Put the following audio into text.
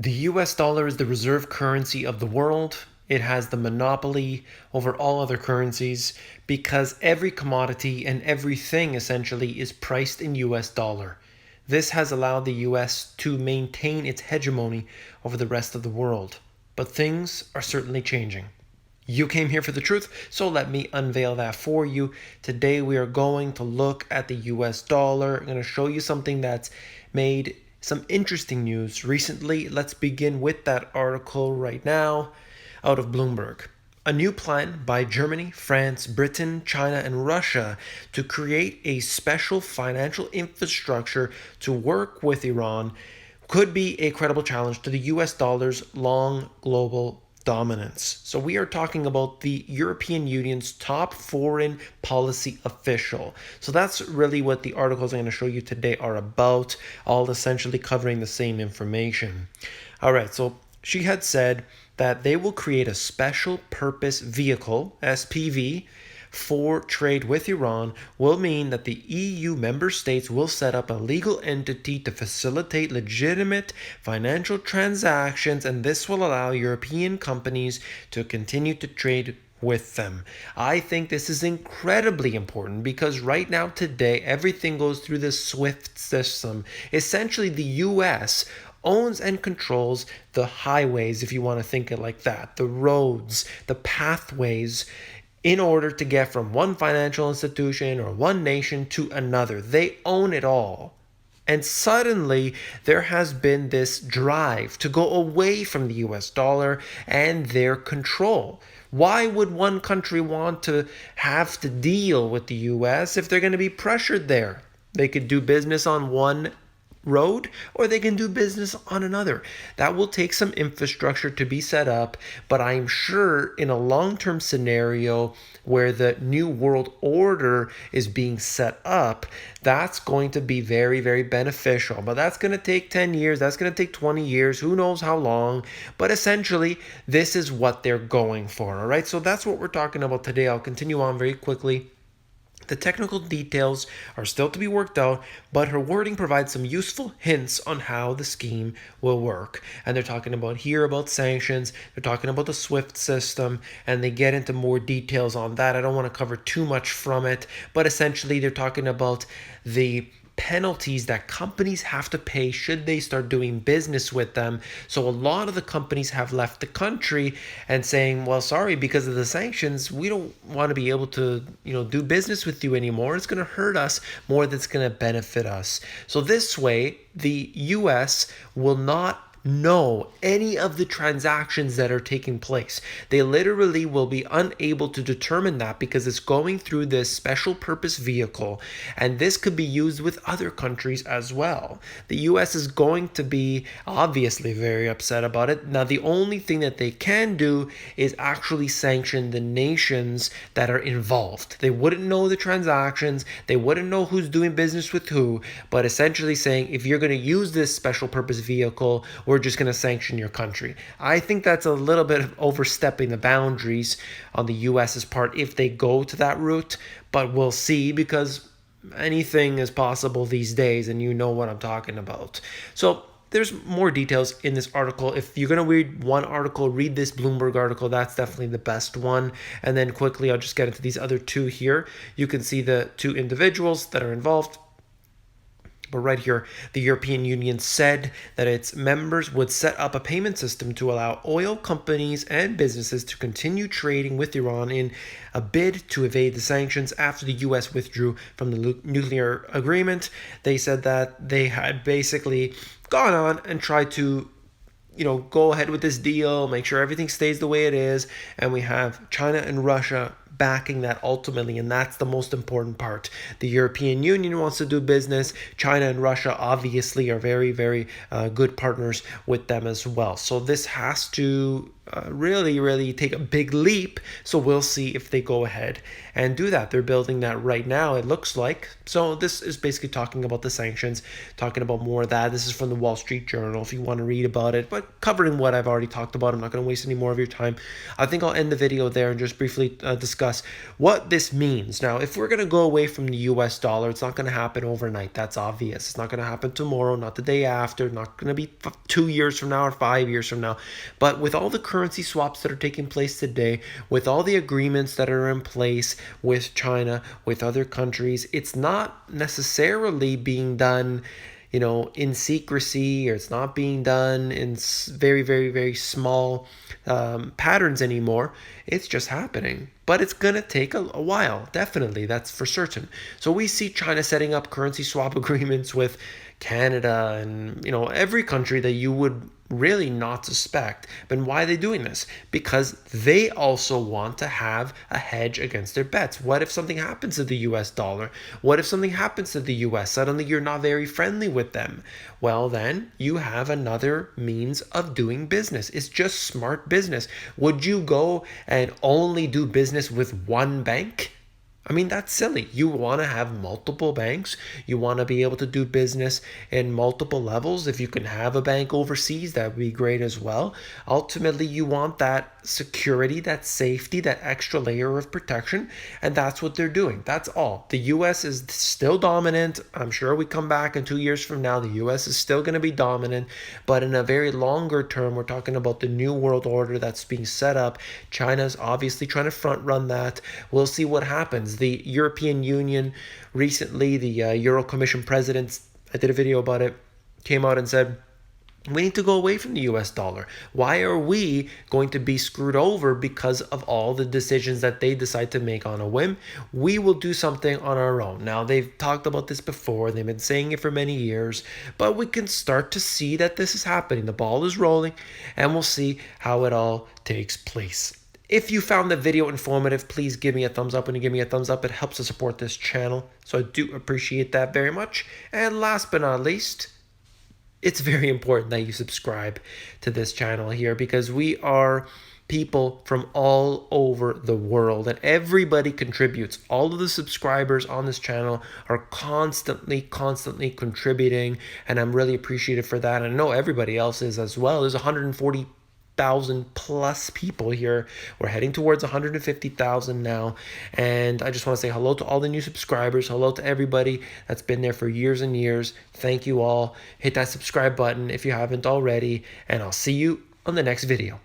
The US dollar is the reserve currency of the world. It has the monopoly over all other currencies because every commodity and everything essentially is priced in US dollar. This has allowed the US to maintain its hegemony over the rest of the world. But things are certainly changing. You came here for the truth, so let me unveil that for you. Today we are going to look at the US dollar. I'm going to show you something that's made some interesting news recently. Let's begin with that article right now out of Bloomberg. A new plan by Germany, France, Britain, China, and Russia to create a special financial infrastructure to work with Iran could be a credible challenge to the US dollar's long global dominance. So we are talking about the European Union's top foreign policy official. So that's really what the articles I'm going to show you today are about, all essentially covering the same information. All right, so she had said that they will create a special purpose vehicle, SPV, for trade with Iran will mean that the EU member states will set up a legal entity to facilitate legitimate financial transactions, and this will allow European companies to continue to trade with them. I think this is incredibly important because right now, today, everything goes through the SWIFT system. Essentially, the US owns and controls the highways, if you want to think it like that, the roads, the pathways, in order to get from one financial institution or one nation to another. They own it all. And suddenly, there has been this drive to go away from the US dollar and their control. Why would one country want to have to deal with the US if they're going to be pressured there? They could do business on one road or they can do business on another. That will take some infrastructure to be set up, but I'm sure in a long-term scenario where the new world order is being set up, that's going to be very, very beneficial. But that's going to take 10 years, that's going to take 20 years, who knows how long, but essentially this is what they're going for. All right, so that's what we're talking about today. I'll continue on very quickly. The technical details are still to be worked out, but her wording provides some useful hints on how the scheme will work. And they're talking about sanctions, they're talking about the SWIFT system, and they get into more details on that. I don't want to cover too much from it, but essentially they're talking about the penalties that companies have to pay should they start doing business with them. So a lot of the companies have left the country and saying, well, sorry, because of the sanctions, we don't want to be able to, do business with you anymore. It's going to hurt us more than it's going to benefit us. So this way, the US will not know any of the transactions that are taking place. They literally will be unable to determine that because it's going through this special purpose vehicle, and this could be used with other countries as well. The US is going to be obviously very upset about it. Now, the only thing that they can do is actually sanction the nations that are involved. They wouldn't know the transactions, they wouldn't know who's doing business with who, but essentially saying, if you're going to use this special purpose vehicle, we're just going to sanction your country. I think that's a little bit of overstepping the boundaries on the US's part if they go to that route, but we'll see because anything is possible these days, and you know what I'm talking about. So there's more details in this article. If you're going to read one article, read this Bloomberg article. That's definitely the best one. And then quickly, I'll just get into these other two here. You can see the two individuals that are involved. But right here, the European Union said that its members would set up a payment system to allow oil companies and businesses to continue trading with Iran in a bid to evade the sanctions after the US withdrew from the nuclear agreement. They said that they had basically gone on and tried to go ahead with this deal, make sure everything stays the way it is, and we have China and Russia backing that ultimately, and that's the most important part. The European Union wants to do business. China and Russia obviously are very, very good partners with them as well. So this has to really take a big leap. So we'll see if they go ahead and do that. They're building that right now, it looks like. So this is basically talking about the sanctions, talking about more of that. This is from the Wall Street Journal if you want to read about it, but covering what I've already talked about. I'm not going to waste any more of your time. I think I'll end the video there and just briefly discuss what this means. Now, if we're going to go away from the US dollar, it's not going to happen overnight. That's obvious. It's not going to happen tomorrow, not the day after, not going to be 2 years from now or 5 years from now. But with all the currency swaps that are taking place today, with all the agreements that are in place with China, with other countries, it's not necessarily being done, in secrecy, or it's not being done in very small patterns anymore. It's just happening. But it's going to take a while, definitely, that's for certain. So we see China setting up currency swap agreements with Canada and, every country that you would really not suspect. But why are they doing this? Because they also want to have a hedge against their bets. What if something happens to the US dollar? What if something happens to the US? Suddenly you're not very friendly with them. Well, then you have another means of doing business. It's just smart business. Would you go and only do business with one bank? I mean, that's silly. You want to have multiple banks. You want to be able to do business in multiple levels. If you can have a bank overseas, that would be great as well. Ultimately, you want that security, that safety, that extra layer of protection. And that's what they're doing. That's all. The US is still dominant. I'm sure we come back in 2 years from now, the US is still going to be dominant. But in a very longer term, we're talking about the new world order that's being set up. China's obviously trying to front run that. We'll see what happens. The European Union recently, the Euro Commission president, I did a video about it, came out and said, we need to go away from the US dollar. Why are we going to be screwed over because of all the decisions that they decide to make on a whim? We will do something on our own. Now, they've talked about this before. They've been saying it for many years, but we can start to see that this is happening. The ball is rolling, and we'll see how it all takes place. If you found the video informative, please give me a thumbs up. When you give me a thumbs up, it helps to support this channel. So I do appreciate that very much. And last but not least, it's very important that you subscribe to this channel here, because we are people from all over the world and everybody contributes. All of the subscribers on this channel are constantly contributing, and I'm really appreciative for that. And I know everybody else is as well. There's 140,000 plus people here. We're heading towards 150,000 now, and I just want to say hello to all the new subscribers. Hello to everybody that's been there for years and years. Thank you all. Hit that subscribe button if you haven't already, and I'll see you on the next video.